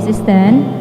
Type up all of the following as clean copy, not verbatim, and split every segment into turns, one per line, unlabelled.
please stand.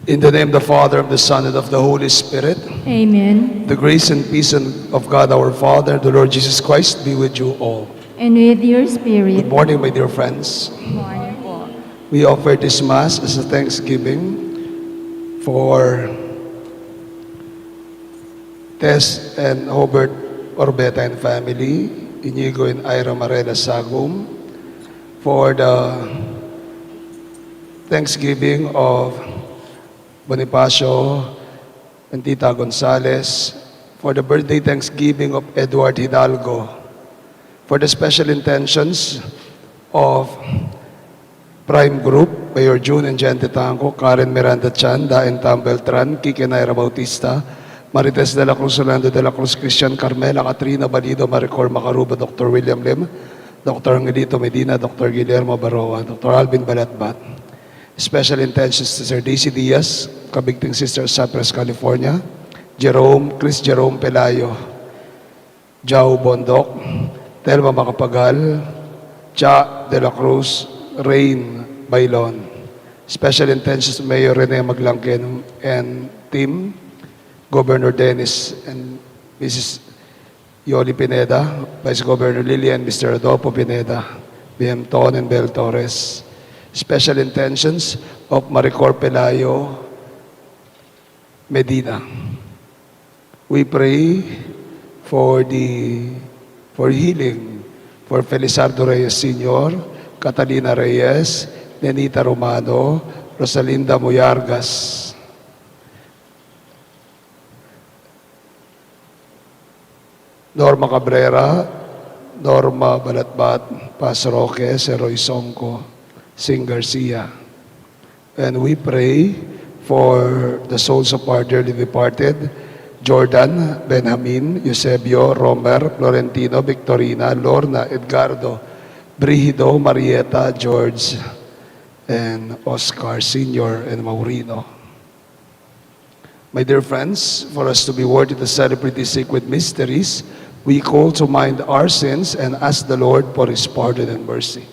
In the name of the Father, of the Son, and of the Holy Spirit,
Amen.
the grace and peace of God our Father, the Lord Jesus Christ, be with you all.
And with your spirit.
Good morning, my dear friends.
Morning po.
We offer this Mass as a thanksgiving for Tess and Hobert Orbeta and family, Inigo and Ira Marela Sagum, for the Thanksgiving of Bonifacio and Tita Gonzales, for the birthday Thanksgiving of Edward Hidalgo, for the special intentions of Prime Group, Mayor June and Jen Tetanco, Karen Miranda Chan, Daen Tam Beltran, Kike Naira Bautista, Marites Dela Cruz, Orlando Dela Cruz, Christian Carmela, Katrina Balido, Maricor Macaruba, Dr. William Lim, Dr. Angelito Medina, Dr. Guillermo Baroa, Dr. Alvin Balatbat. Special intentions to Sir Daisy Diaz, Kabigting Sister, Cypress, California, Chris Jerome Pelayo, Jao Bondok, Telma Macapagal, Cha De La Cruz, Rain Bailon. Special intentions to Mayor Rene Maglangken and team, Governor Dennis and Mrs. Yoli Pineda, Vice Governor Lilian, Mr. Adolfo Pineda, BM Ton and Bel Torres. Special intentions of Maricor Pelayo Medina. We pray for healing for Felizardo Reyes Sr., Catalina Reyes, Nenita Romano, Rosalinda Moyargas. Norma Cabrera, Norma Balatbat, Paz Roque, Roy Songco, Sing Garcia. And we pray for the souls of our dearly departed, Jordan, Benjamin, Eusebio, Romer, Florentino, Victorina, Lorna, Edgardo, Brigido, Marieta, George, and Oscar Sr. and Maurino. My dear friends, for us to be worthy to celebrate these sacred mysteries, we call to mind our sins and ask the Lord for His pardon and mercy.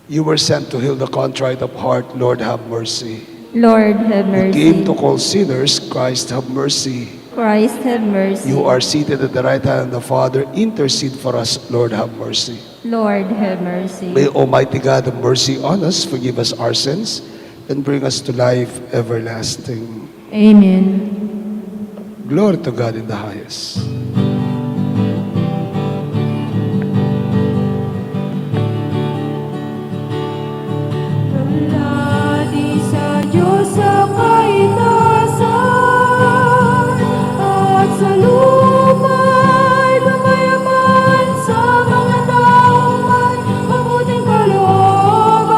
You were sent to heal the contrite of heart. Lord, have mercy.
Lord, have
You came
mercy.
to call sinners. Christ, have mercy.
Christ, have mercy.
You are seated at the right hand of the Father. Intercede for us. Lord, have mercy.
Lord, have mercy.
May Almighty God have mercy on us, forgive us our sins, and bring us to life everlasting.
Amen.
Glory to God in the highest.
Lati sa Diyos sa kaitasan, at sa luma'y lumayaman sa mga taong may mabuting kalooban.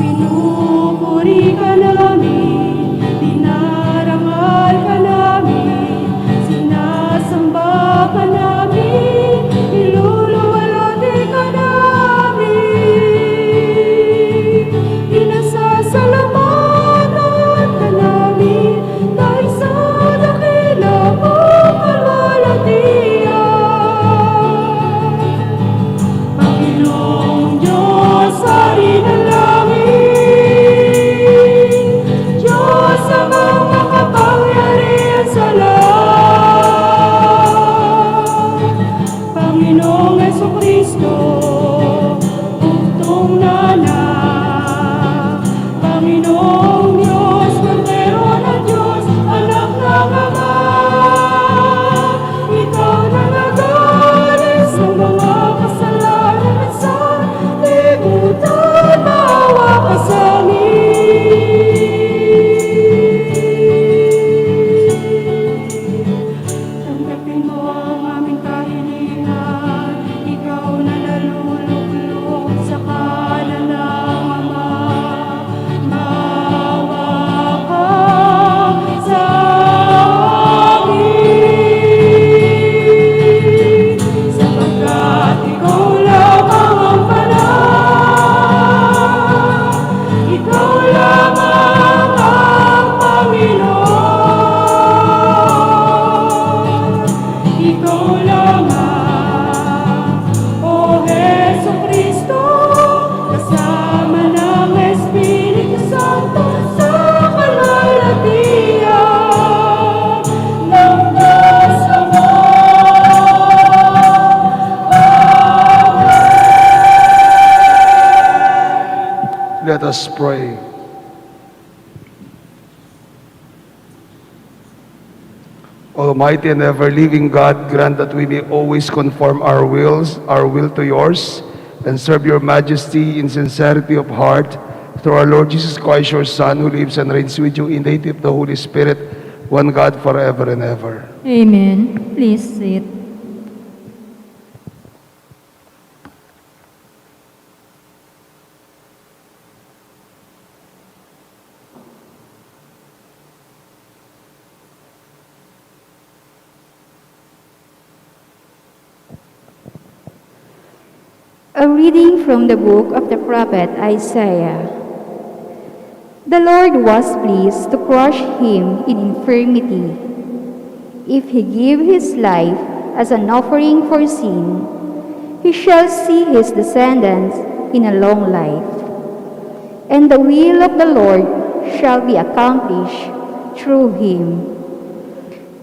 Pinupuri ka namin, dinarangal ka namin, sinasamba ka namin, niluluwalhati ka namin. Pinasasalamatan ka namin dahil sa dakila mong kalwalhatian. Panginoong Diyos, Hari ng langit, Diyos amang makapangyarihan sa lahat. Panginoong Jesucristo, bugtong na anak. Panginoong Diyos, Kordero ng Diyos, anak ng Ama. Ikaw na nag-alis ng mga kasalanan at sa libutan, maawa ka sa amin. Tanggapin mo ang aming kahilingan, ikaw na naluluklok sa kanan ng Ama. Maawa ka sa amin, sapagkat ikaw lamang ang banal, ikaw lamang ang Panginoon, ikaw lamang, O Jesucristo, kasama ng Espiritu Santo sa kalwalhatian ng Diyos Ama.
Let us pray. Almighty and ever-living God, grant that we may always conform our will to yours, and serve your majesty in sincerity of heart, through our Lord Jesus Christ, your Son, who lives and reigns with you in the unity of the Holy Spirit, one God, forever and ever.
Amen. Please sit.
A reading from the book of the prophet Isaiah. The Lord was pleased to crush him in infirmity. If he give his life as an offering for sin, he shall see his descendants in a long life. And the will of the Lord shall be accomplished through him.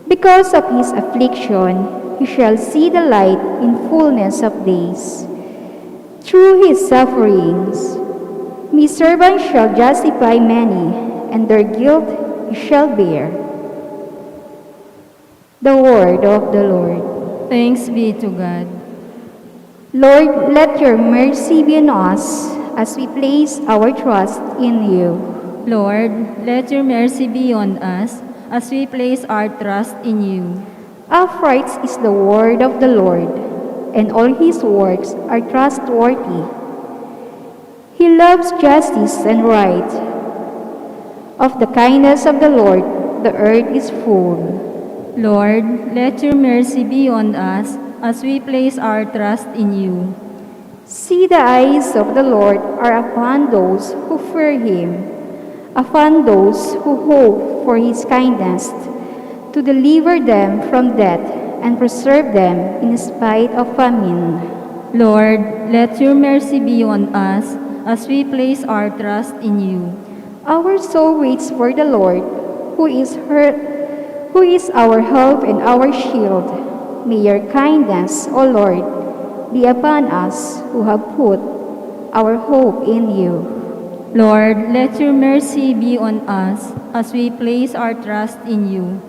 Because of his affliction, he shall see the light in fullness of days. Through his sufferings, my servant shall justify many, and their guilt he shall bear. The word of the Lord.
Thanks be to God.
Lord, let your mercy be on us as we place our trust in you.
Lord, let your mercy be on us as we place our trust in you.
Upright is the word of the Lord, and all his works are trustworthy. He loves justice and right. Of the kindness of the Lord, the earth is full.
Lord, let your mercy be on us as we place our trust in you.
See, the eyes of the Lord are upon those who fear him, upon those who hope for his kindness, to deliver them from death and preserve them in spite of famine.
Lord, let your mercy be on us as we place our trust in you.
Our soul waits for the Lord, who is our help and our shield. May your kindness, O Lord, be upon us who have put our hope in you.
Lord, let your mercy be on us as we place our trust in you.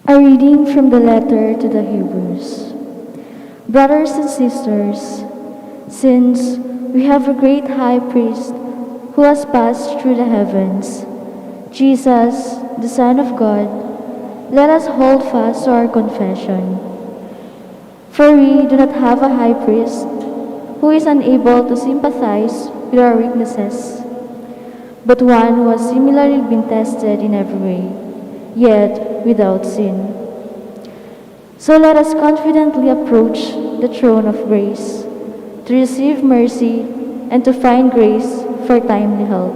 A reading from the letter to the Hebrews. Brothers and sisters, since we have a great high priest who has passed through the heavens, Jesus, the Son of God, let us hold fast to our confession. For we do not have a high priest who is unable to sympathize with our weaknesses, but one who has similarly been tested in every way, yet without sin. So let us confidently approach the throne of grace to receive mercy and to find grace for timely help.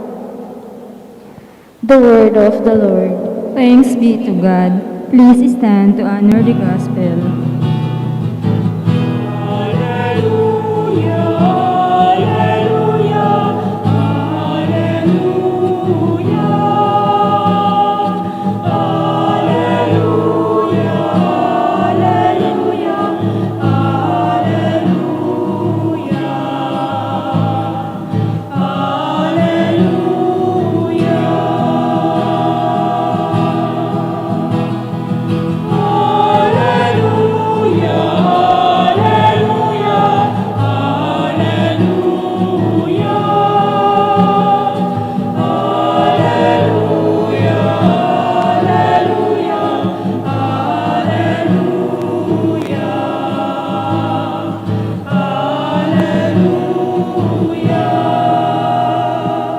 The word of the Lord.
Thanks be to God. Please stand to honor the gospel.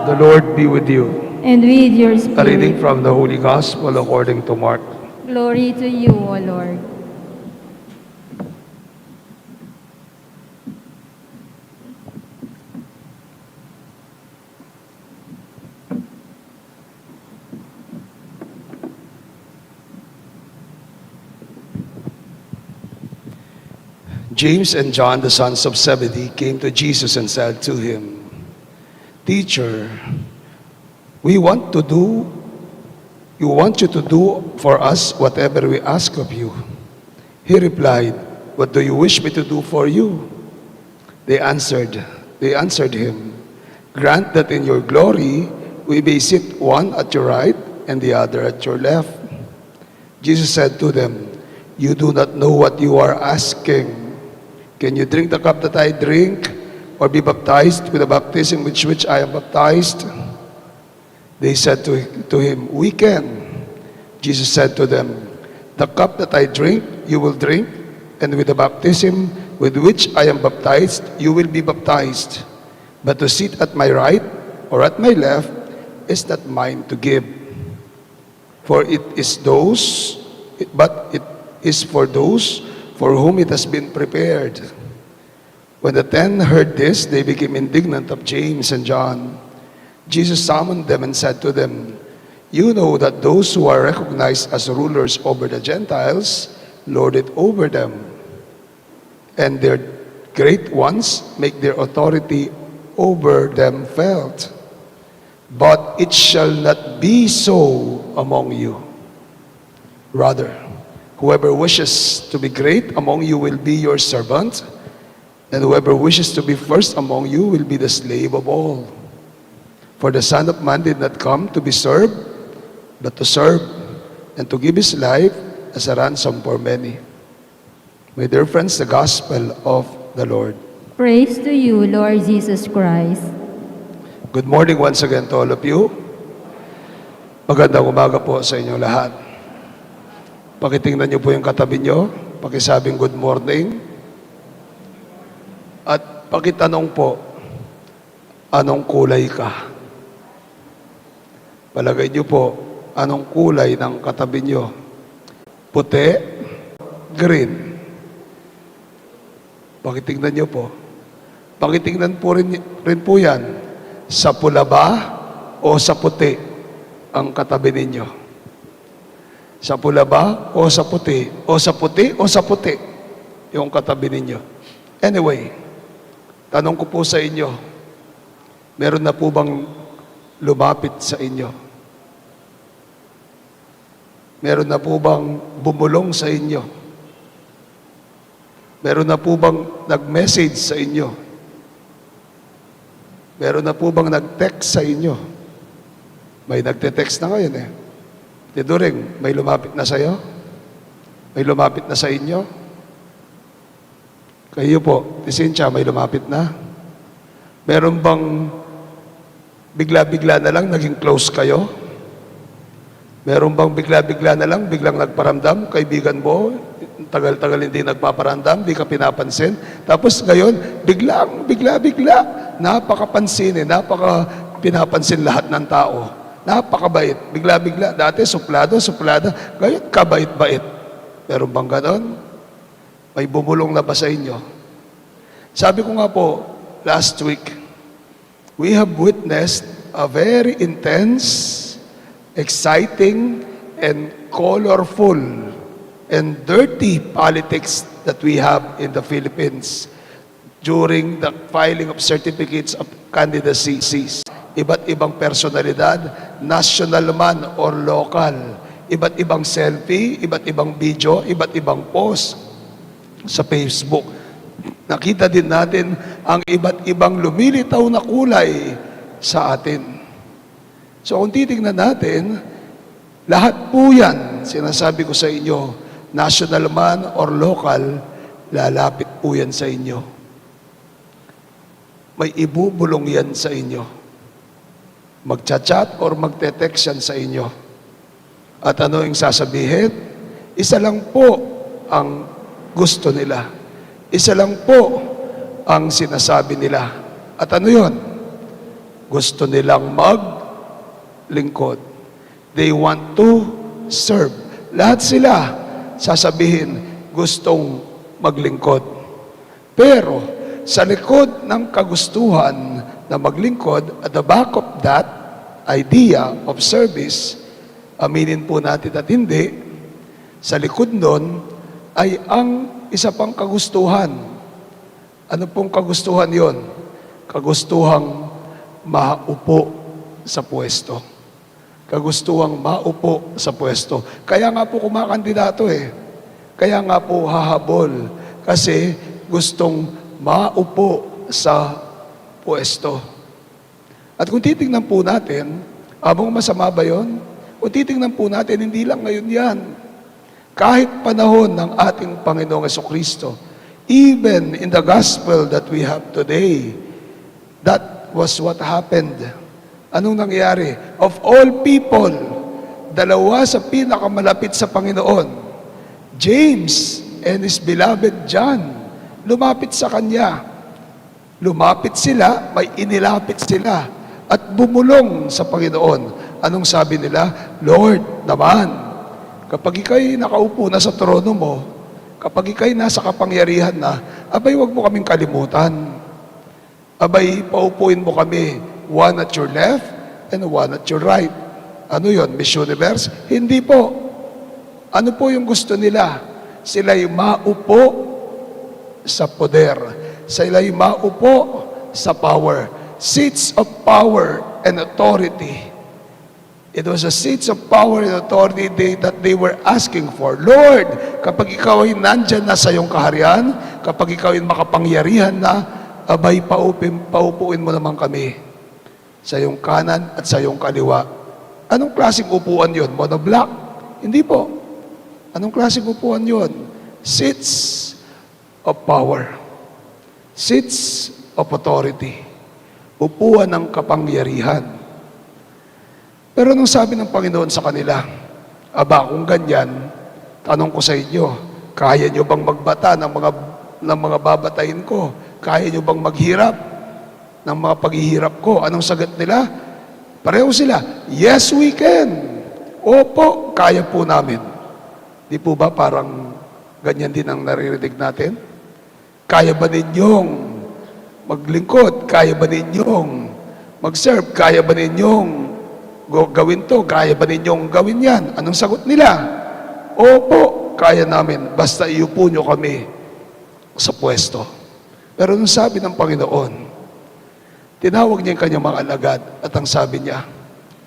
The Lord be with you.
And with your
A reading
spirit,
from the Holy Gospel according to Mark.
glory to you, O Lord.
James and John, the sons of Zebedee, came to Jesus and said to him, Teacher, you want you to do for us whatever we ask of you. He replied, What do you wish me to do for you? They answered him, Grant that in your glory we may sit one at your right and the other at your left. Jesus said to them, You do not know what you are asking. Can you drink the cup that I drink, or be baptized with the baptism with which I am baptized? They said to him, We can. Jesus said to them, The cup that I drink, you will drink, and with the baptism with which I am baptized, you will be baptized. But to sit at my right or at my left is not mine to give. But it is for those for whom it has been prepared. When the 10 heard this, they became indignant of James and John. Jesus summoned them and said to them, You know that those who are recognized as rulers over the Gentiles lord it over them, and their great ones make their authority over them felt. But it shall not be so among you. Rather, whoever wishes to be great among you will be your servant, and whoever wishes to be first among you will be the slave of all. For the Son of Man did not come to be served, but to serve, and to give his life as a ransom for many. My dear friends, the Gospel of the Lord.
Praise to you, Lord Jesus Christ.
Good morning once again to all of you. Magandang umaga po sa inyo lahat. Pakitingnan niyo po yung katabi niyo, pakisabing good morning. At pakitanong po, anong kulay ka? Palagay niyo po, anong kulay ng katabi niyo? Puti, green. Pakitingnan niyo po. Pakitingnan po rin po yan, sa pula ba o sa puti? ang katabi ninyo? Sa pula ba o sa puti? O sa puti o sa puti yung katabi ninyo? Anyway, tanong ko po sa inyo, meron na po bang lumapit sa inyo? Meron na po bang bumulong sa inyo? Meron na po bang nag-message sa inyo? Meron na po bang nag-text sa inyo? May nagte-text na ngayon eh. Tiduring, may lumapit na sa iyo? May lumapit na sa inyo? Kayo po, Cynthia, may lumapit na? Meron bang bigla-bigla na lang naging close kayo? Meron bang bigla-bigla na lang biglang nagparamdam? Kaibigan mo, tagal-tagal hindi nagpaparamdam, di ka pinapansin. Tapos ngayon, bigla-bigla, napakapansin napaka pinapansin lahat ng tao. Napakabait. Bigla-bigla. Dati, suplada. Ngayon, kabait-bait. Meron bang ganon? May bumulong na ba sa inyo? Sabi ko nga po, last week, we have witnessed a very intense, exciting, and colorful, and dirty politics that we have in the Philippines during the filing of certificates of candidacies. Iba't ibang personalidad, national man or local, iba't ibang selfie, iba't ibang video, iba't ibang post sa Facebook. Nakita din natin ang iba't ibang lumilitaw na kulay sa atin. So kung titingnan natin, lahat po yan, sinasabi ko sa inyo, national man or local, lalapit po yan sa inyo. May ibubulong yan sa inyo. Magchat-chat or magte-text yan sa inyo. At ano yung sasabihin? Isa lang po ang gusto nila. Isa lang po ang sinasabi nila. At ano yun? Gusto nilang maglingkod. They want to serve. Lahat sila sasabihin, gustong maglingkod. Pero sa likod ng kagustuhan na maglingkod, at the back of that idea of service, aminin po natin at hindi, sa likod nun ay ang isa pang kagustuhan. Ano pong kagustuhan yon? Kagustuhang maupo sa pwesto. Kagustuhang maupo sa pwesto. Kaya nga po kumakandidato eh. Kaya nga po hahabol. Kasi gustong maupo sa pwesto. At kung titingnan po natin, abang masama ba yun? Kung titingnan po natin, hindi lang ngayon yan. Kahit panahon ng ating Panginoong Jesucristo, even in the gospel that we have today, that was what happened. Anong nangyari? Of all people, dalawa sa pinakamalapit sa Panginoon, James and his beloved John, lumapit sa Kanya. Lumapit sila, may inilapit sila, at bumulong sa Panginoon. Anong sabi nila? Lord, naman, kapag ikaw'y nakaupo na sa trono mo, kapag ikaw'y nasa kapangyarihan na, abay, wag mo kaming kalimutan. Abay, paupuin mo kami, one at your left and one at your right. Ano yon? Miss Universe? Hindi po. Ano po yung gusto nila? Sila'y maupo sa poder. Sila'y maupo sa power. Seats of power and authority. It was a seats of power and authority that they were asking for. Lord, kapag ikaw ay nandyan na sa iyong kaharian, kapag ikaw ay makapangyarihan na, abay, paupuin mo naman kami sa iyong kanan at sa iyong kaliwa. Anong klaseng upuan yun? Monoblock? Hindi po. Anong klaseng upuan yun? Seats of power. Seats of authority. Upuan ng kapangyarihan. Pero nung sabi ng Panginoon sa kanila, aba, kung ganyan, tanong ko sa inyo, kaya nyo bang magbata ng mga babatayin ko? Kaya nyo bang maghirap ng mga paghihirap ko? Anong sagot nila? Pareho sila, yes, we can. Opo, kaya po namin. Di po ba parang ganyan din ang naririnig natin? Kaya ba ninyong maglingkod? Kaya ba ninyong mag-serve? Kaya ba ninyong gawin to, kaya ba ninyong gawin yan? Anong sagot nila? Opo, kaya namin, basta iupo nyo kami sa pwesto. Pero nung sabi ng Panginoon, tinawag niya yung kanyang mga alagad at ang sabi niya,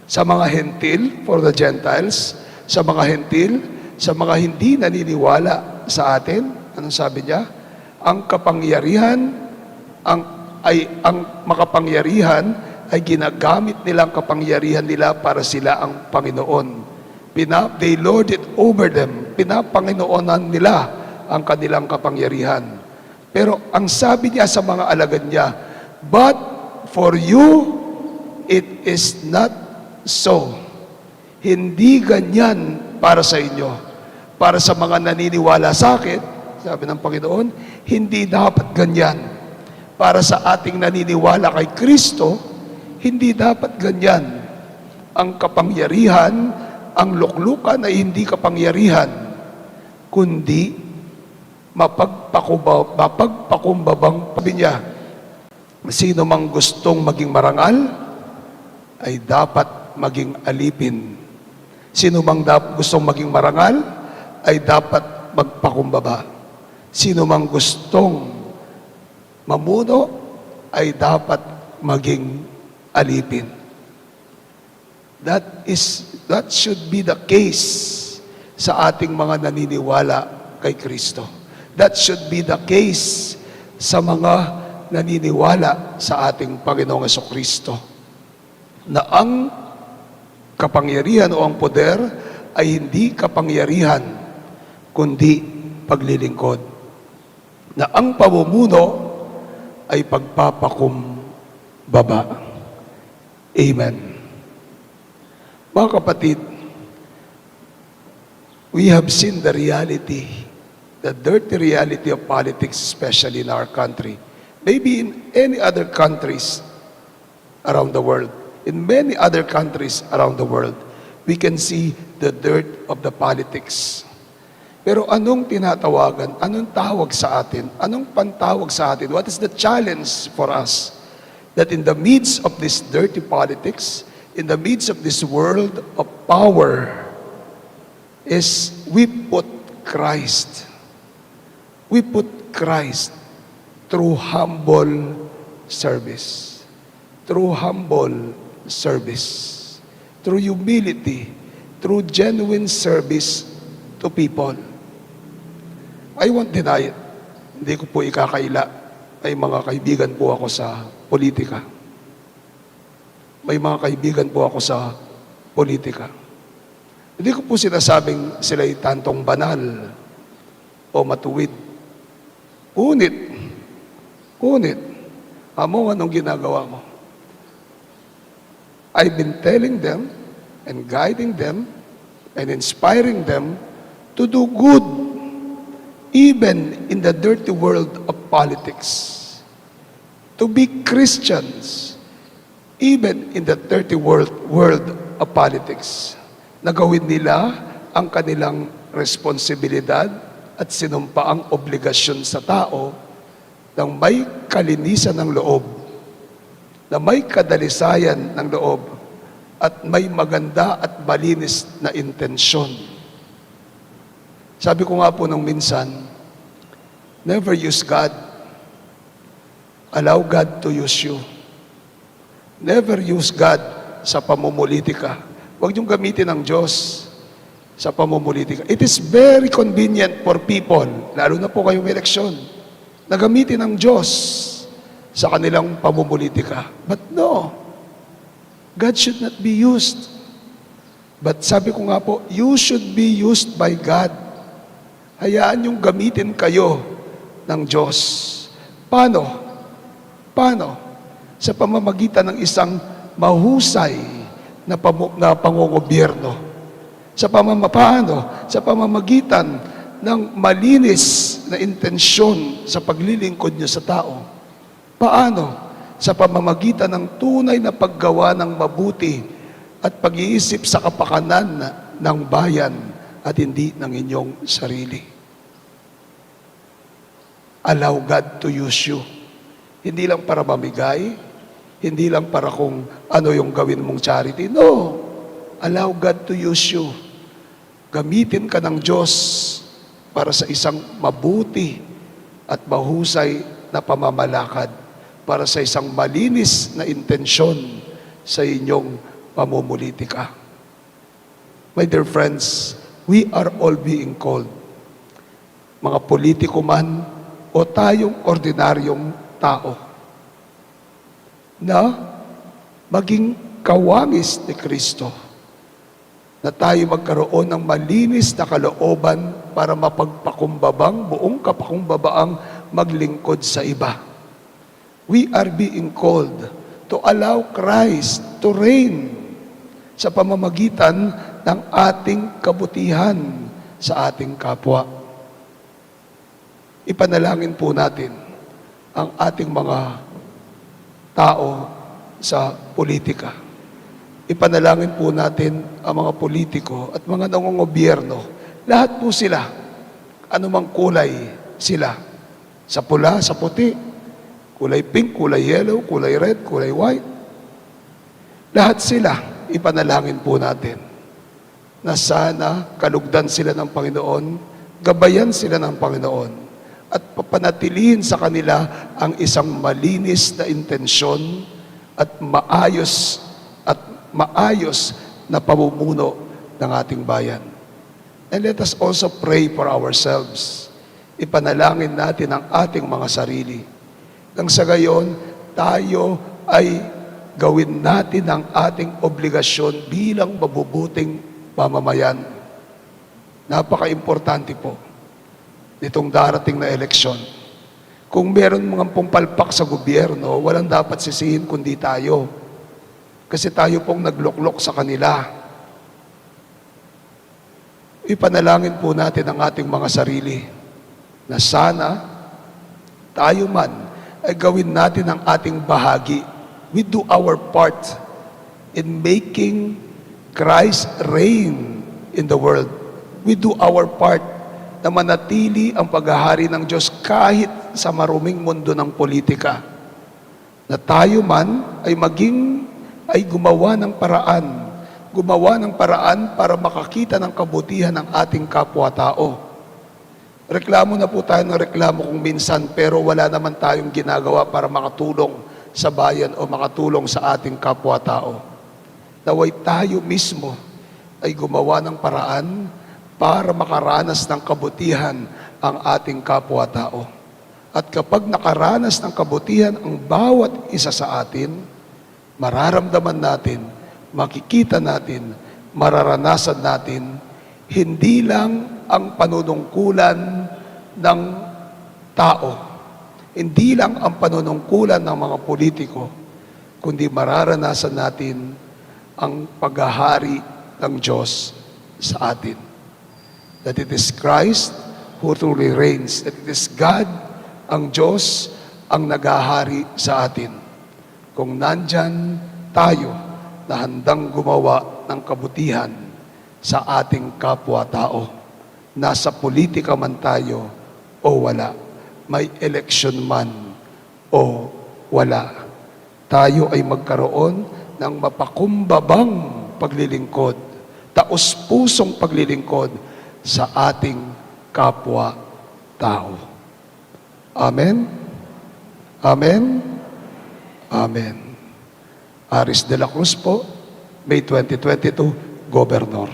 sa mga hentil, for the Gentiles, sa mga hentil, sa mga hindi naniniwala sa atin, anong sabi niya? Ang kapangyarihan, ang makapangyarihan ay ginagamit nilang kapangyarihan nila para sila ang Panginoon. They lord it over them. Pinapanginoonan nila ang kanilang kapangyarihan. Pero ang sabi niya sa mga alagad niya, but for you, it is not so. Hindi ganyan para sa inyo. Para sa mga naniniwala sa akin, sabi ng Panginoon, hindi dapat ganyan. Para sa ating naniniwala kay Kristo, hindi dapat ganyan. Ang kapangyarihan, ang luklukan ay hindi kapangyarihan, kundi mapagpakumbabang sabi niya, sino mang gustong maging marangal, ay dapat maging alipin. Sino mang gustong maging marangal, ay dapat magpakumbaba. Sino mang gustong mamuno, ay dapat maging alipin. That should be the case sa ating mga naniniwala kay Kristo. That should be the case sa mga naniniwala sa ating Panginoong Jesucristo. Na ang kapangyarihan o ang poder ay hindi kapangyarihan, kundi paglilingkod. Na ang pamumuno ay pagpapakumbaba. Amen. Mga kapatid, we have seen the reality, the dirty reality of politics, especially in our country. Maybe in any other countries around the world. In many other countries around the world, we can see the dirt of the politics. Pero anong tinatawagan? Anong tawag sa atin? Anong pantawag sa atin? What is the challenge for us? That in the midst of this dirty politics, in the midst of this world of power, is we put Christ. We put Christ through humble service. Through humble service. Through humility. Through genuine service to people. I won't deny it. Hindi ko po ikakaila. May mga kaibigan po ako sa politika. May mga kaibigan po ako sa politika. Hindi ko po sinasabing sila'y tantong banal o matuwid. Ngunit, anong ginagawa mo? I've been telling them and guiding them and inspiring them to do good even in the dirty world of politics. To be Christians even in the dirty world of politics. Nagawin nila ang kanilang responsibilidad at sinumpaang obligasyon sa tao ng may kalinisan ng loob, na may kadalisayan ng loob, at may maganda at malinis na intensyon. Sabi ko nga po nung minsan, never use God. Allow God to use you. Never use God sa pamumulitika. Huwag niyong gamitin ang Diyos sa pamumulitika. It is very convenient for people, lalo na po kayong eleksyon, na gamitin ang Diyos sa kanilang pamumulitika. But no, God should not be used. But sabi ko nga po, you should be used by God. Hayaan yung gamitin kayo ng Diyos. Paano? Sa pamamagitan ng isang mahusay na pangungobyerno. Sa pamamagitan ng malinis na intensyon sa paglilingkod niyo sa tao. Paano? Sa pamamagitan ng tunay na paggawa ng mabuti at pag-iisip sa kapakanan ng bayan at hindi ng inyong sarili. Allow God to use you. Hindi lang para mamigay, hindi lang para kung ano yung gawin mong charity. No. Allow God to use you. Gamitin ka ng Diyos para sa isang mabuti at mahusay na pamamalakad, para sa isang malinis na intensyon sa inyong pamumulitika. My dear friends, we are all being called. Mga politiko man o tayong ordinaryong tao, na maging kawangis ni Kristo, na tayo magkaroon ng malinis na kalooban para mapagpakumbabang, buong kapakumbabaang maglingkod sa iba. We are being called to allow Christ to reign sa pamamagitan ng ating kabutihan sa ating kapwa. Ipanalangin po natin ang ating mga tao sa politika. Ipanalangin po natin ang mga politiko at mga nangungobyerno. Lahat po sila, anumang kulay sila. Sa pula, sa puti, kulay pink, kulay yellow, kulay red, kulay white. Lahat sila, ipanalangin po natin na sana kalugdan sila ng Panginoon, gabayan sila ng Panginoon, at papanatilihin sa kanila ang isang malinis na intensyon at maayos na pamumuno ng ating bayan. And let us also pray for ourselves. Ipanalangin natin ang ating mga sarili. Nang sa gayon, tayo ay gawin natin ang ating obligasyon bilang mabubuting mamamayan. Napaka-importante po nitong darating na eleksyon. Kung meron mga pumpalpak sa gobyerno, walang dapat sisihin kundi tayo. Kasi tayo pong nagluklok sa kanila. Ipanalangin po natin ang ating mga sarili na sana tayo man ay gawin natin ang ating bahagi. We do our part in making Christ reign in the world. We do our part na manatili ang paghahari ng Diyos kahit sa maruming mundo ng politika. Na tayo man ay gumawa ng paraan para makakita ng kabutihan ng ating kapwa-tao. Reklamo na po tayo ng reklamo kung minsan, pero wala naman tayong ginagawa para makatulong sa bayan o makatulong sa ating kapwa-tao. Naway tayo mismo ay gumawa ng paraan para makaranas ng kabutihan ang ating kapwa-tao. At kapag nakaranas ng kabutihan ang bawat isa sa atin, mararamdaman natin, makikita natin, mararanasan natin, hindi lang ang panunungkulan ng tao, hindi lang ang panunungkulan ng mga politiko, kundi mararanasan natin ang paghahari ng Diyos sa atin. That it is Christ who truly reigns, that it is God, ang Diyos, ang naghahari sa atin. Kung nandyan tayo na handang gumawa ng kabutihan sa ating kapwa-tao, nasa politika man tayo o wala, may eleksyon man o wala, tayo ay magkaroon ng mapakumbabang paglilingkod, taos-pusong paglilingkod sa ating kapwa-tao. Amen? Amen? Amen. Dela Cruz po, May 2022, Governor.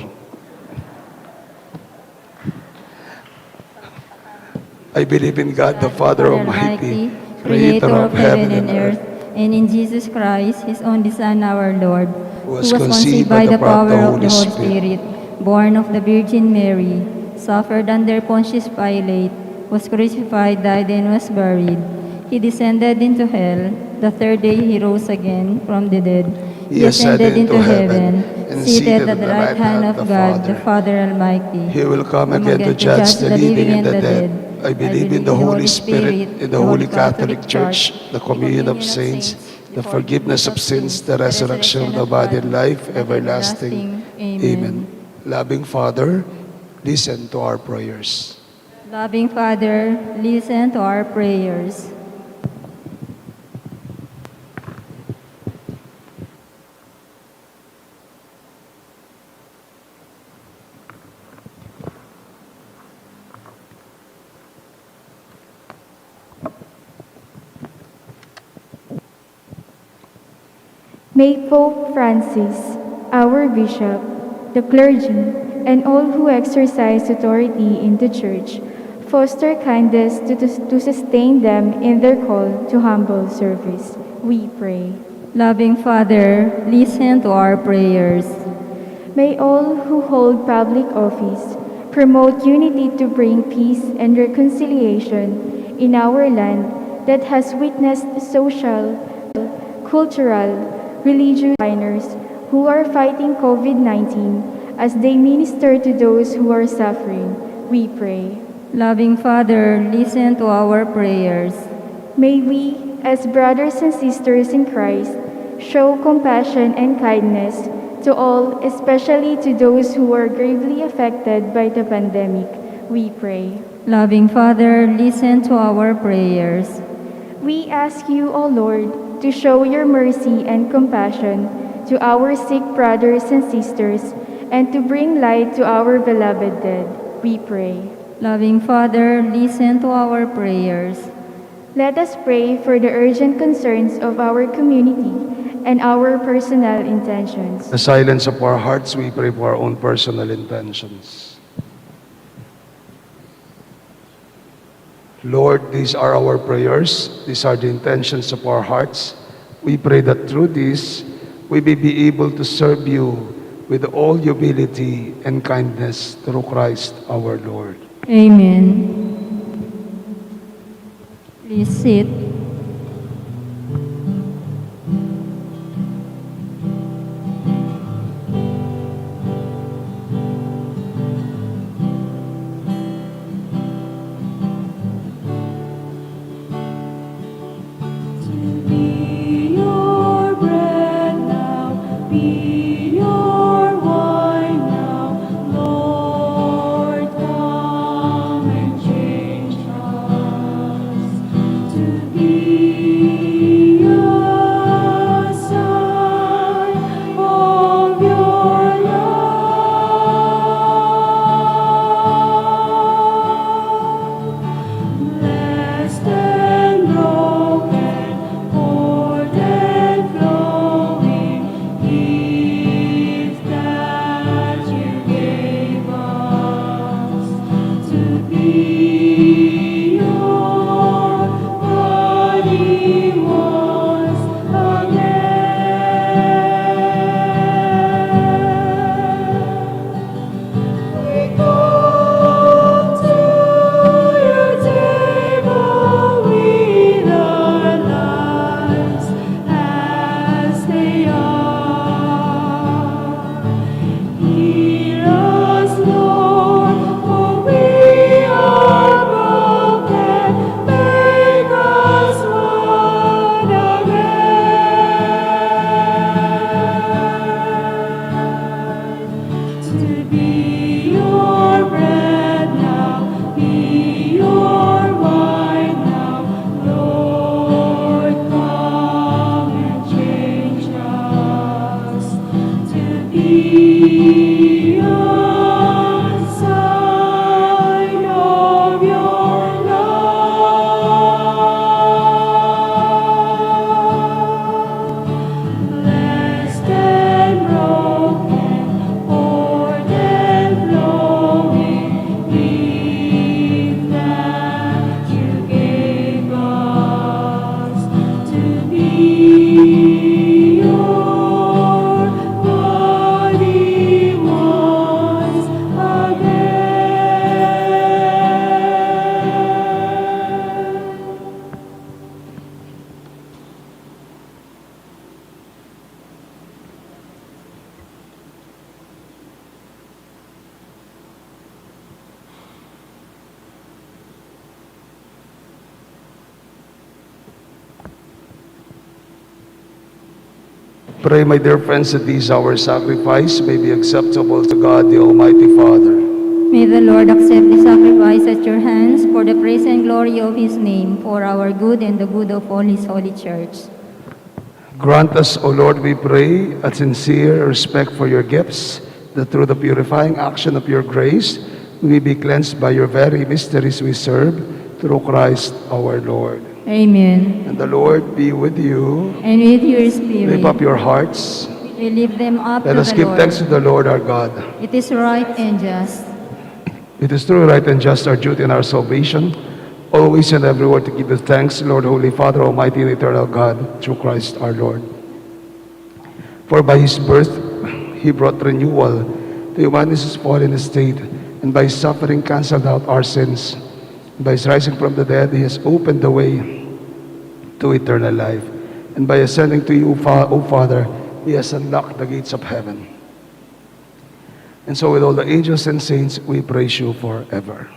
I believe in God, the Father Almighty,
Creator of heaven and earth, and in Jesus Christ, His only Son, our Lord,
who was conceived by the power of the Holy Spirit,
born of the Virgin Mary, suffered under Pontius Pilate, was crucified, died, and was buried. He descended into hell. The third day He rose again from the dead. He ascended into heaven,
and
seated at the right hand of God, the Father Almighty.
He will come again to judge the living and the dead. I believe in the Holy Spirit, in the Holy Catholic Church, the communion of saints, the forgiveness of sins, the resurrection of the body and life, everlasting. Amen. Loving Father, listen to our prayers.
Loving Father, listen to our prayers.
May Pope Francis, our Bishop, the clergy, and all who exercise authority in the Church foster kindness to sustain them in their call to humble service. We pray.
Loving Father, listen to our prayers.
May all who hold public office promote unity to bring peace and reconciliation in our land that has witnessed social, cultural, religious minors who are fighting COVID-19 as they minister to those who are suffering. We pray.
Loving Father, listen to our prayers.
May we, as brothers and sisters in Christ, show compassion and kindness to all, especially to those who are gravely affected by the pandemic. We pray.
Loving Father, listen to our prayers.
We ask you, O Lord, to show your mercy and compassion to our sick brothers and sisters and to bring light to our beloved dead. We pray.
Loving Father, listen to our prayers.
Let us pray for the urgent concerns of our community and our personal intentions.
The silence of our hearts, we pray for our own personal intentions. Lord, these are our prayers. These are the intentions of our hearts. We pray that through this, we may be able to serve you with all humility and kindness through Christ our Lord.
Amen. Please sit.
Pray, my dear friends, that these our sacrifice may be acceptable to God, the Almighty Father.
May the Lord accept the sacrifice at your hands for the praise and glory of his name, for our good and the good of all his holy church.
Grant us, O Lord, we pray, a sincere respect for your gifts, that through the purifying action of your grace, we may be cleansed by your very mysteries we serve, through Christ our Lord.
Amen.
And the Lord be with you.
And with your spirit.
Lift up your hearts.
We lift them up
Let
to
us
the
give
Lord.
thanks to the Lord our God.
It is right and just.
It is true, right, and just our duty and our salvation, always and everywhere to give you thanks, Lord, Holy Father, Almighty and eternal God, through Christ our Lord. For by his birth he brought renewal to humanity's fallen estate, and by his suffering canceled out our sins. By his rising from the dead, he has opened the way to eternal life. And by ascending to you, O Father, he has unlocked the gates of heaven. And so with all the angels and saints, we praise you forever.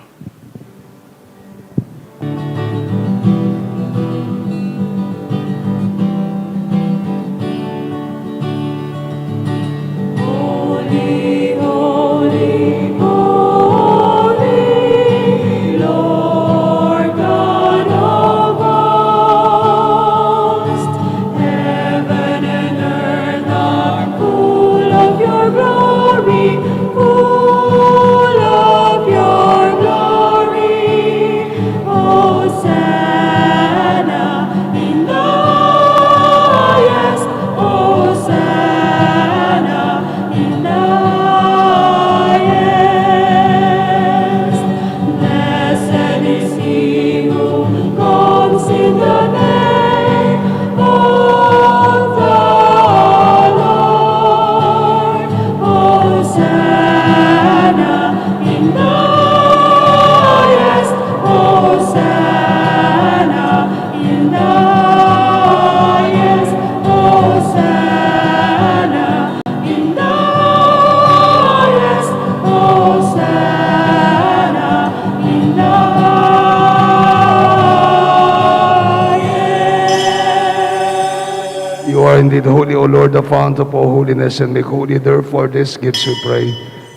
Indeed, holy, O Lord, the fount of all holiness, and make holy, therefore, these gifts we pray.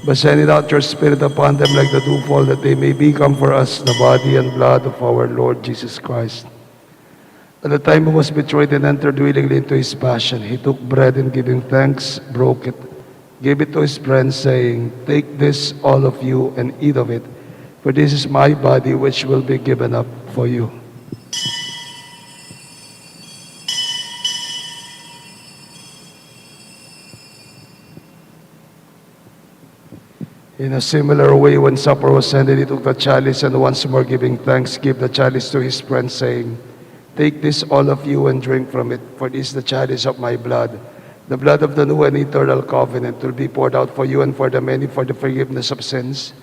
But send it out your Spirit upon them like the dewfall, that they may become for us the body and blood of our Lord Jesus Christ. At the time he was betrayed and entered willingly into his passion, he took bread and giving thanks, broke it, gave it to his friends, saying, "Take this, all of you, and eat of it, for this is my body which will be given up for you." In a similar way, when supper was ended, he took the chalice, and once more giving thanks, gave the chalice to his friends, saying, "Take this, all of you, and drink from it, for this is the chalice of my blood, the blood of the new and eternal covenant, will be poured out for you and for the many for the forgiveness of sins.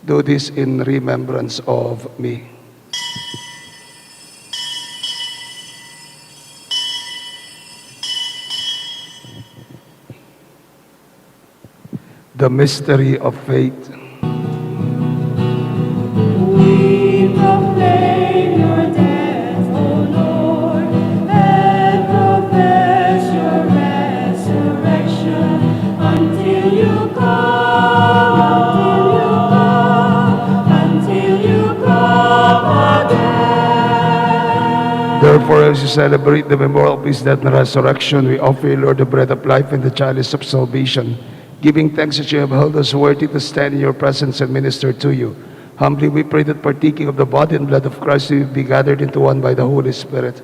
Do this in remembrance of me." The mystery of faith.
We proclaim your death, O Lord, and profess your resurrection until you come again.
Therefore, as you celebrate the memorial of his death and resurrection, we offer you, Lord, the bread of life and the chalice of salvation, giving thanks that you have held us worthy to stand in your presence and minister to you. Humbly we pray that partaking of the body and blood of Christ, we be gathered into one by the Holy Spirit.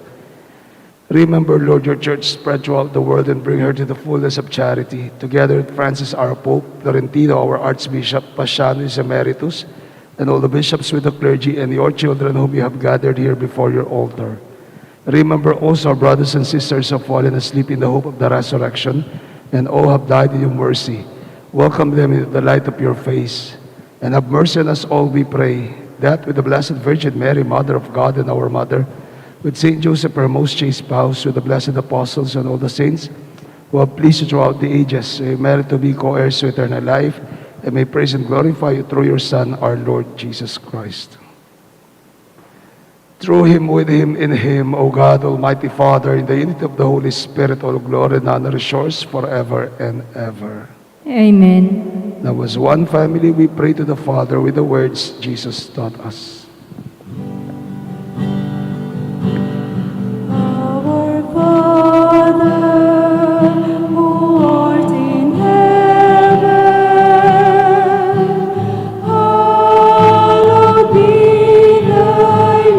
Remember, Lord, your church spread throughout the world and bring her to the fullness of charity. Together with Francis, our Pope, Laurentino, our Archbishop, Pacianus Emeritus, and all the bishops with the clergy and your children whom you have gathered here before your altar. Remember also our brothers and sisters who have fallen asleep in the hope of the resurrection, and all have died in your mercy. Welcome them into the light of your face. And have mercy on us all, we pray, that with the Blessed Virgin Mary, Mother of God and our Mother, with Saint Joseph, our most chaste spouse, with the blessed apostles and all the saints who have pleased you throughout the ages, we merit to be co-heirs to eternal life, and may praise and glorify you through your Son, our Lord Jesus Christ. Through him, with him, in him, O God, Almighty Father, in the unity of the Holy Spirit, all glory and honor is yours forever and ever.
Amen.
Now as one family, we pray to the Father with the words Jesus taught us.
Our Father, who art in heaven, hallowed be thy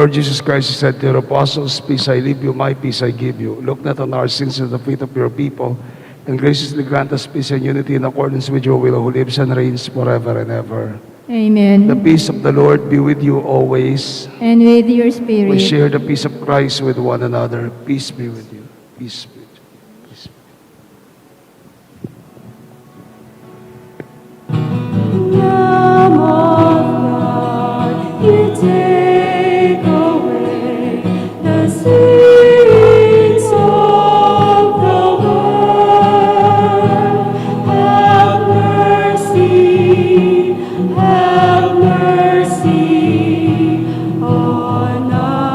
Lord Jesus Christ said to your apostles, "Peace I leave you, my peace I give you. Look not on our sins and the faith of your people, and graciously grant us peace and unity in accordance with your will, who lives and reigns forever and ever."
Amen.
The peace of the Lord be with you always.
And with your
We
spirit.
share the peace of Christ with one another. Peace be with you. Peace be with you. Peace be
Lamb of God, you take away the sins of the world. Have mercy on us.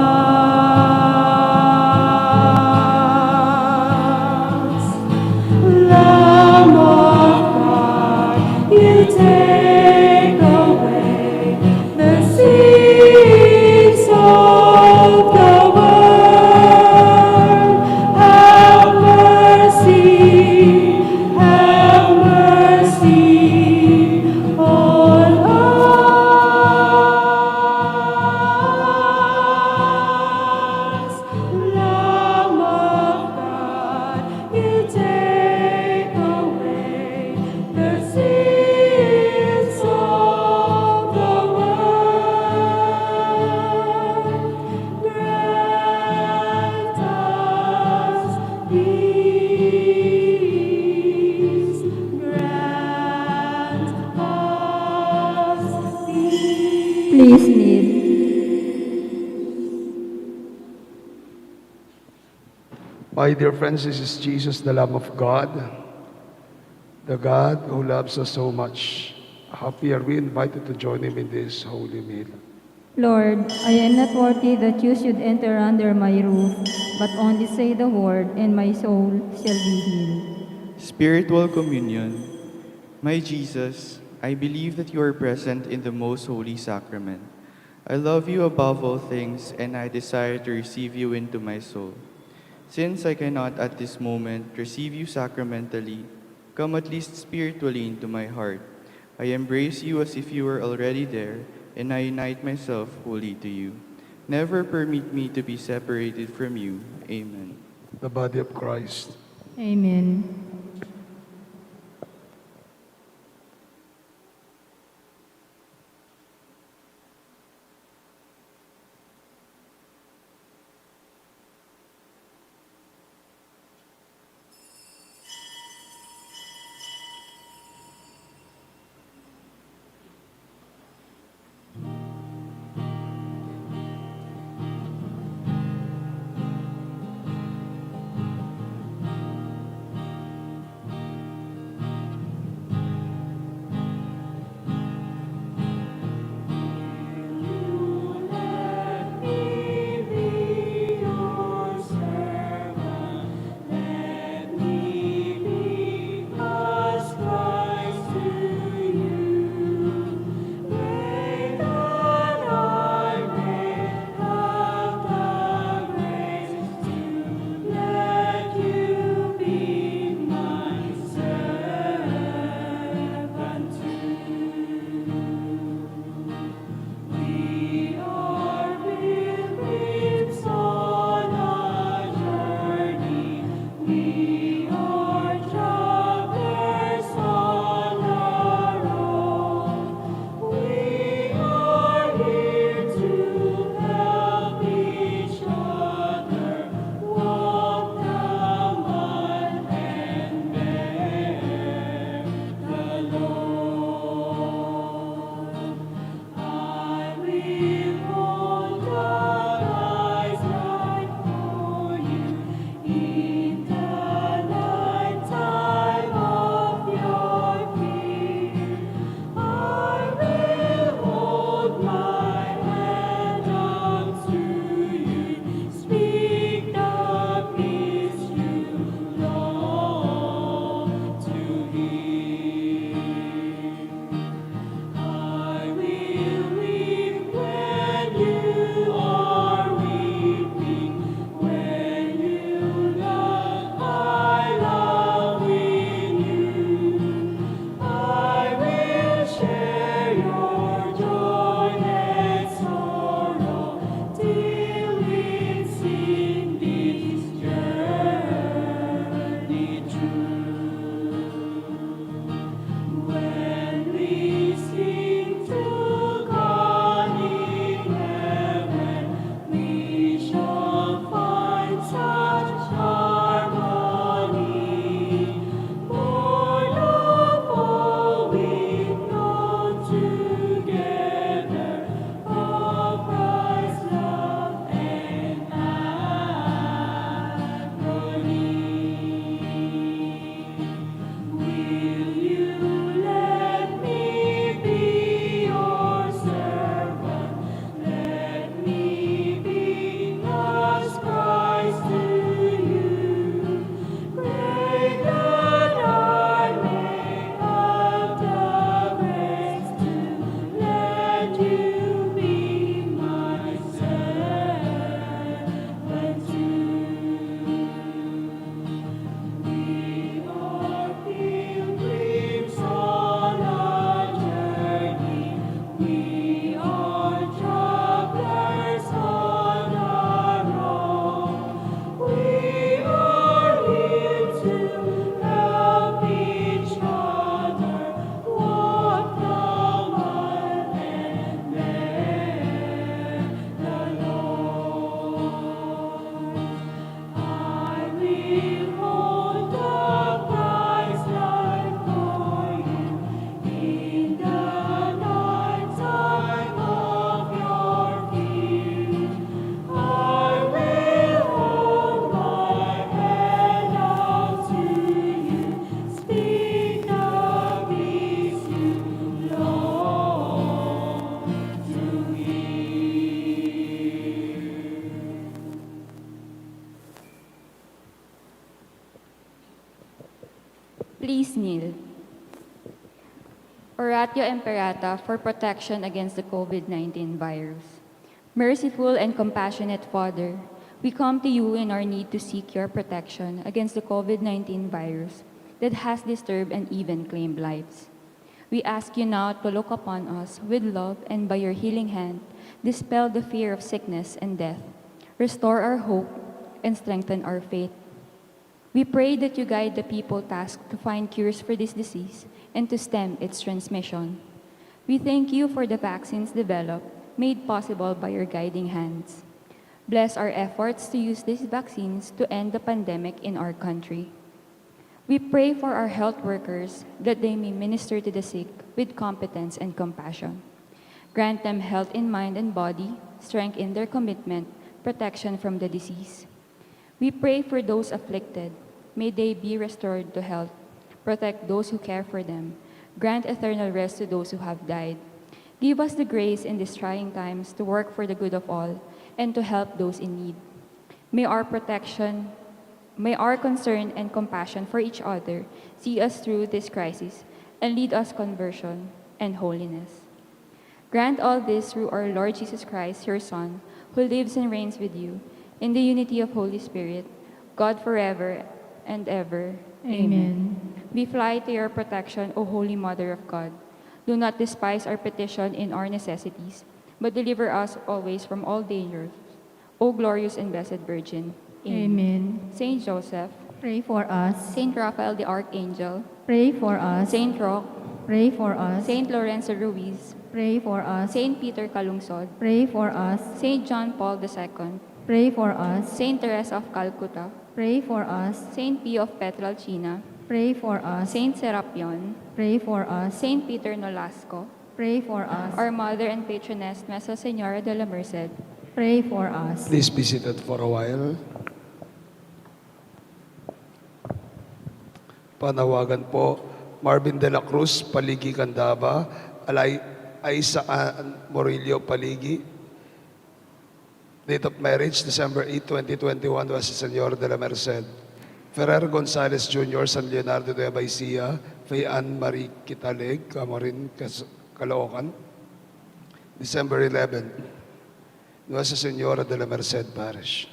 Lamb of God, you take away the sins of the world. Have mercy on us. Lamb of God, you take away the sins of the world. Grant us peace. Grant us peace.
Please kneel.
My dear friends, this is Jesus, the Lamb of God, the God who loves us so much. Happy are we invited to join him in this holy meal.
Lord, I am not worthy that you should enter under my roof, but only say the word, and my soul shall be healed.
Spiritual communion. My Jesus, I believe that you are present in the most holy sacrament. I love you above all things, and I desire to receive you into my soul. Since I cannot at this moment receive you sacramentally, come at least spiritually into my heart. I embrace you as if you were already there, and I unite myself wholly to you. Never permit me to be separated from you. Amen.
The body of Christ.
Amen.
Please kneel. Oratio Imperata for protection against the COVID-19 virus. Merciful and compassionate Father, we come to you in our need to seek your protection against the COVID-19 virus that has disturbed and even claimed lives. We ask you now to look upon us with love and by your healing hand, dispel the fear of sickness and death, restore our hope, and strengthen our faith. We pray that you guide the people tasked to find cures for this disease and to stem its transmission. We thank you for the vaccines developed, made possible by your guiding hands. Bless our efforts to use these vaccines to end the pandemic in our country. We pray for our health workers that they may minister to the sick with competence and compassion. Grant them health in mind and body, strength in their commitment, protection from the disease. We pray for those afflicted. May they be restored to health. Protect those who care for them. Grant eternal rest to those who have died. Give us the grace in these trying times to work for the good of all and to help those in need. May our concern and compassion for each other see us through this crisis and lead us conversion and holiness. Grant all this through our Lord Jesus Christ, your Son, who lives and reigns with you in the unity of Holy Spirit, God forever and ever.
Amen.
We fly to your protection, O Holy Mother of God. Do not despise our petition in our necessities, but deliver us always from all dangers. O glorious and blessed Virgin.
Amen.
Saint Joseph,
Pray for us.
Saint Raphael the Archangel,
Pray for us.
Saint Roque,
Pray for us.
Saint Lorenzo Ruiz,
Pray for us.
Saint Peter Calungsod,
Pray for us.
Saint John Paul II,
Pray for us.
Saint Teresa of Calcutta,
Pray for us.
Saint Pio of Petralcina,
Pray for us.
Saint Serapion,
Pray for us.
Saint Peter Nolasco,
Pray for us.
our Mother and Patroness, Nuestra Señora de la Merced.
Pray for us.
Please be seated for a while. Panawagan po, Marvin Dela Cruz, Paligi, Candaba, Aisaan Morillo, Paligi. Date of marriage, December 8, 2021, was Señora de la Merced. Ferrer Gonzalez Jr., San Leonardo de Abaisia, Fay Ann Marie Kitalig, Camorin, Caloocan. December 11, Nuestra Señora de la Merced Parish.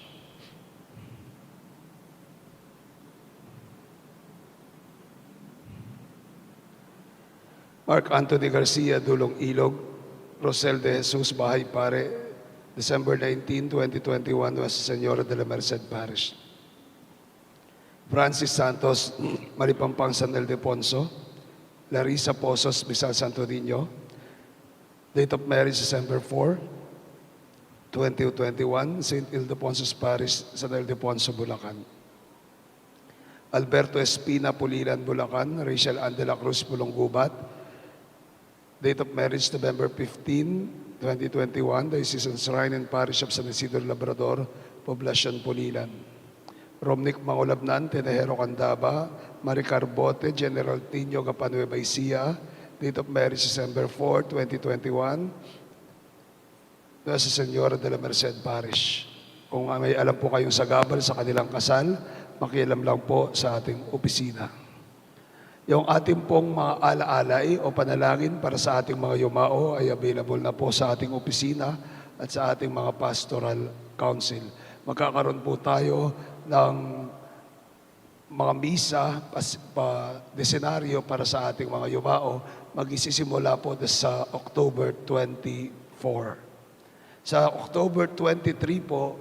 Mark Anthony Garcia, Dulong Ilog, Rosel de Jesus, Bahay, Pare, December 19, 2021, Nuestra Señora de la Merced Parish. Francis Santos, Maripampang, San Ildefonso, Larissa Pozos, Bisal Santo Niño. Date of marriage, December 4, 2021, St. Ildefonso's Parish, San Ildefonso, Bulacan. Alberto Espina, Pulilan, Bulacan. Rachel Ann de la Cruz, Pulonggubat. Date of marriage, November 15, 2021, Diocesan Shrine and Parish of San Isidro Labrador, Poblacion, Pulilan. Romnick Mangulabnan, Tenejero, Candaba. Maricar Bote, General Tino, Gapanueva, Ecija. Date of marriage, December 4, 2021. Nuestra Señora de la Merced Parish. Kung may alam po kayong sagabal sa kanilang kasal, makialam lang po sa ating opisina. Yung ating pong mga alaalay o panalangin para sa ating mga yumao ay available na po sa ating opisina at sa ating mga pastoral council. Magkakaroon po tayo ng mga misa, desenaryo para sa ating mga yumao. Magsisimula po sa October 24. Sa October 23 po,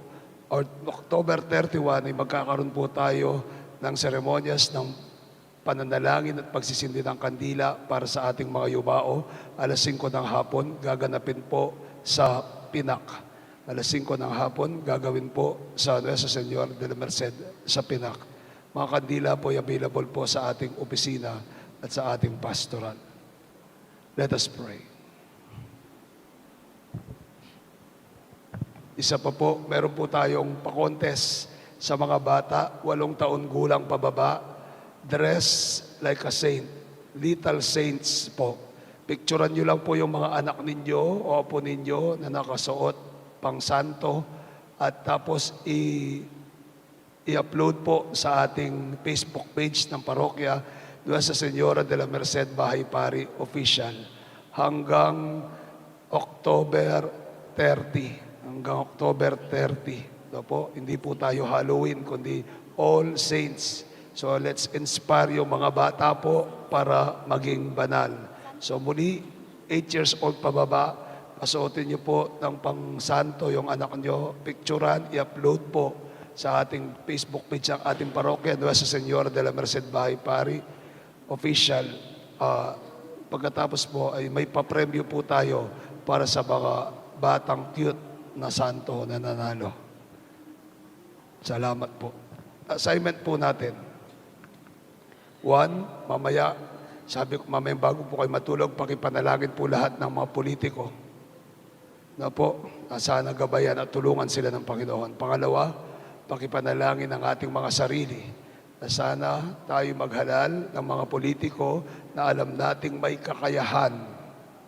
or October 31, ay magkakaroon po tayo ng seremonyas ng pananalangin at pagsisindi ng kandila para sa ating mga yumao. Alas 5 ng hapon, gaganapin po sa Pinak. Alas 5 ng hapon, gagawin po sa Nuestra Señora de la Merced sa Pinak. Mga kandila po ay available po sa ating opisina at sa ating pastoral. Let us pray. Isa pa po, meron po tayong pa-contest sa mga bata, 8 taon gulang pababa, dress like a saint, little saints po. Picturean nyo lang po yung mga anak ninyo o apo ninyo na nakasuot pang santo at tapos i-upload po sa ating Facebook page ng parokya Nuestra Señora de la Merced, Bahay, Pare, official, hanggang October 30. Hanggang October 30. Po, hindi po tayo Halloween, kundi All Saints. So let's inspire yung mga bata po para maging banal. So muli, 8 years old pababa, pasuotin niyo po ng pang-santo yung anak niyo, picturean, i-upload po sa ating Facebook page ng ating parokya, Nuestra Señora de la Merced, Bahay, Pare, official. Pagkatapos po ay may papremyo po tayo para sa mga batang cute na santo na nanalo. Salamat po. Assignment po natin. 1, mamaya, sabi ko, mamaya bago po kayo matulog, pakipanalangin po lahat ng mga politiko na po, sana gabayan at tulungan sila ng Panginoon. Pangalawa, pakipanalangin ang ating mga sarili na sana tayo maghalal ng mga politiko na alam nating may kakayahan.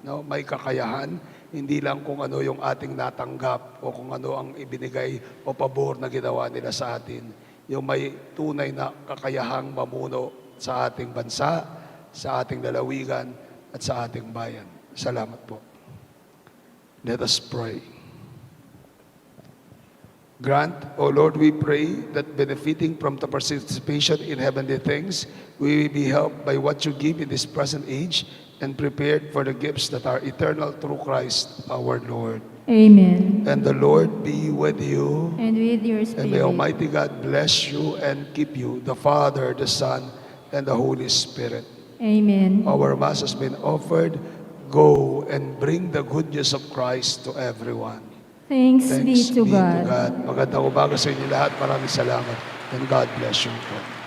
No? May kakayahan, hindi lang kung ano yung ating natanggap o kung ano ang ibinigay o pabor na ginawa nila sa atin. Yung may tunay na kakayahang mamuno sa ating bansa, sa ating lalawigan, at sa ating bayan. Salamat po. Let us pray. Grant, O Lord, we pray that benefiting from the participation in heavenly things, we will be helped by what you give in this present age and prepared for the gifts that are eternal through Christ our Lord.
Amen.
And the Lord be with you.
And with your
And may
spirit.
Almighty God bless you and keep you, the Father, the Son, and the Holy Spirit.
Amen.
Our Mass has been offered. Go and bring the good news of Christ to everyone.
Thanks be to God.
Magandang umaga sa inyo lahat. Maraming salamat. And God bless you po.